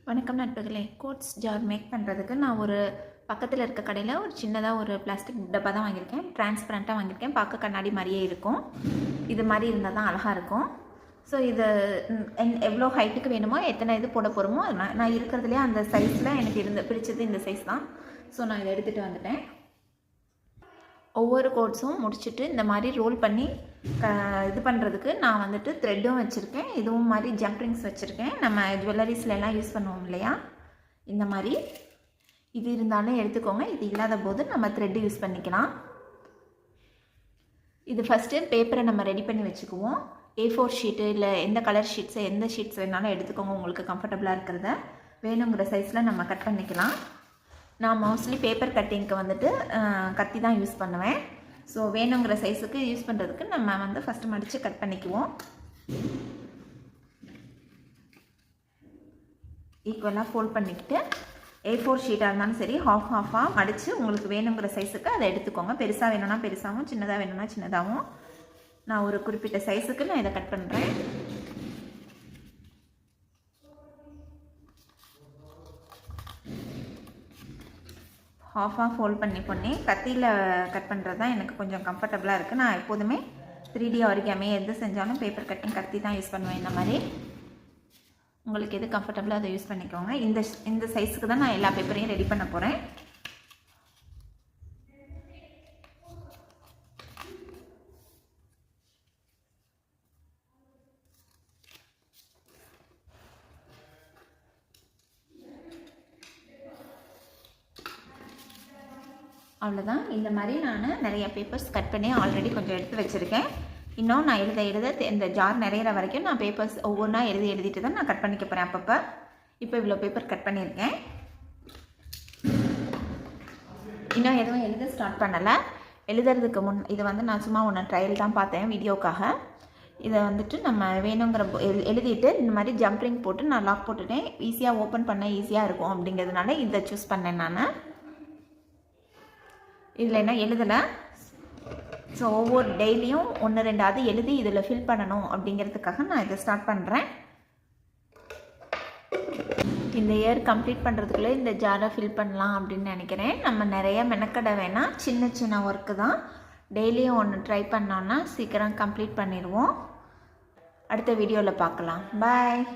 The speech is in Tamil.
வணக்கம் நண்பர்களே. கோட்ஸ் ஜார் மேக் பண்ணுறதுக்கு நான் ஒரு பக்கத்தில் இருக்க கடையில் ஒரு சின்னதாக ஒரு பிளாஸ்டிக் டப்பா தான் வாங்கியிருக்கேன். டிரான்ஸ்பரண்ட்டாக வாங்கியிருக்கேன். பார்க்க கண்ணாடி மாதிரியே இருக்கும். இது மாதிரி இருந்தால் தான் அழகாக இருக்கும். ஸோ இது எவ்வளோ ஹைட்டுக்கு வேணுமோ எத்தனை இது போட போகிறோமோ நான் இருக்கிறதுலே அந்த சைஸில் எனக்கு பிடிச்சது இந்த சைஸ் தான். ஸோ நான் இதை எடுத்துகிட்டு வந்துட்டேன். ஒவ்வொரு கோட்ஸும் முடிச்சுட்டு இந்த மாதிரி ரோல் பண்ணி இது பண்ணுறதுக்கு நான் வந்துட்டு த்ரெட்டும் வச்சுருக்கேன். இதுவும் மாதிரி ஜம்ப்ரிங்ஸ் வச்சுருக்கேன். நம்ம ஜுவல்லரிஸ்லாம் யூஸ் பண்ணுவோம் இல்லையா, இந்த மாதிரி இது இருந்தாலும் எடுத்துக்கோங்க. இது இல்லாத போது நம்ம த்ரெட்டு யூஸ் பண்ணிக்கலாம். இது ஃபஸ்ட்டு பேப்பரை நம்ம ரெடி பண்ணி வச்சுக்குவோம். A4 ஷீட்டு இல்லை எந்த கலர் ஷீட்ஸு எந்த ஷீட்ஸ் வேணாலும் எடுத்துக்கோங்க. உங்களுக்கு கம்ஃபர்டபுளாக இருக்கிறத வேணுங்கிற சைஸில் நம்ம கட் பண்ணிக்கலாம். நான் மோஸ்ட்லி பேப்பர் கட்டிங்க்கு வந்துட்டு கத்தி தான் யூஸ் பண்ணுவேன். ஸோ வேணுங்கிற சைஸுக்கு யூஸ் பண்ணுறதுக்கு நம்ம ஃபஸ்ட்டு மடித்து கட் பண்ணிக்குவோம். ஈக்குவலாக ஃபோல்ட் பண்ணிக்கிட்டு A4 ஷீட்டாக இருந்தாலும் சரி ஹாஃபாக மடித்து உங்களுக்கு வேணுங்கிற சைஸுக்கு அதை எடுத்துக்கோங்க. பெருசாக வேணும்னா பெருசாகவும் சின்னதாக வேணும்னா சின்னதாகவும். நான் ஒரு குறிப்பிட்ட சைஸுக்கு நான் இதை கட் பண்ணுறேன். ஹாஃபாக ஃபோல்ட் பண்ணி கத்தியில் கட் பண்ணுறது தான் எனக்கு கொஞ்சம் கம்ஃபர்டபுளாக இருக்குது. நான் எப்போதுமே 3D ஆரிகாமி எது செஞ்சாலும் பேப்பர் கட்டிங் கத்தி தான் யூஸ் பண்ணுவேன். இந்த மாதிரி உங்களுக்கு எது கம்ஃபர்டபுளாக அதை யூஸ் பண்ணிக்கோங்க. இந்த சைஸுக்கு தான் நான் எல்லா பேப்பரையும் ரெடி பண்ண போகிறேன். அவ்வளோதான். இந்த மாதிரி நான் நிறைய பேப்பர்ஸ் கட் பண்ணி ஆல்ரெடி கொஞ்சம் எடுத்து வச்சுருக்கேன். இன்னும் நான் எழுத இந்த ஜார் நிறையிற வரைக்கும் நான் பேப்பர்ஸ் ஒவ்வொன்றா எழுதிட்டு தான் நான் கட் பண்ணிக்க போகிறேன் அப்பப்போ. இப்போ இவ்வளோ பேப்பர் கட் பண்ணியிருக்கேன். இன்னும் எதுவும் எழுத ஸ்டார்ட் பண்ணலை. எழுதுறதுக்கு முன் இது நான் சும்மா ஒன்று ட்ரையல் தான் பார்த்தேன் வீடியோக்காக. இதை நம்ம வேணுங்கிற எழுதிட்டு இந்த மாதிரி ஜம்ப்ரிங் போட்டு நான் லாக் போட்டுட்டேன். ஈஸியாக ஓப்பன் பண்ண ஈஸியாக இருக்கும் அப்படிங்கிறதுனால இதை சூஸ் பண்ணேன் நான். இதில் என்ன எழுதலை. ஸோ ஒவ்வொரு டெய்லியும் 1-2 எழுதி இதில் ஃபில் பண்ணணும் அப்படிங்கிறதுக்காக நான் இதை ஸ்டார்ட் பண்ணுறேன். இந்த இயர் கம்ப்ளீட் பண்ணுறதுக்குள்ளே இந்த ஜாரை ஃபில் பண்ணலாம் அப்படின்னு நினைக்கிறேன். நம்ம நிறைய மெனக்கடை வேணாம், சின்ன ஒர்க்கு தான். டெய்லியும் ஒன்று ட்ரை பண்ணோன்னா சீக்கிரம் கம்ப்ளீட் பண்ணிடுவோம். அடுத்த வீடியோவில் பார்க்கலாம். பாய்.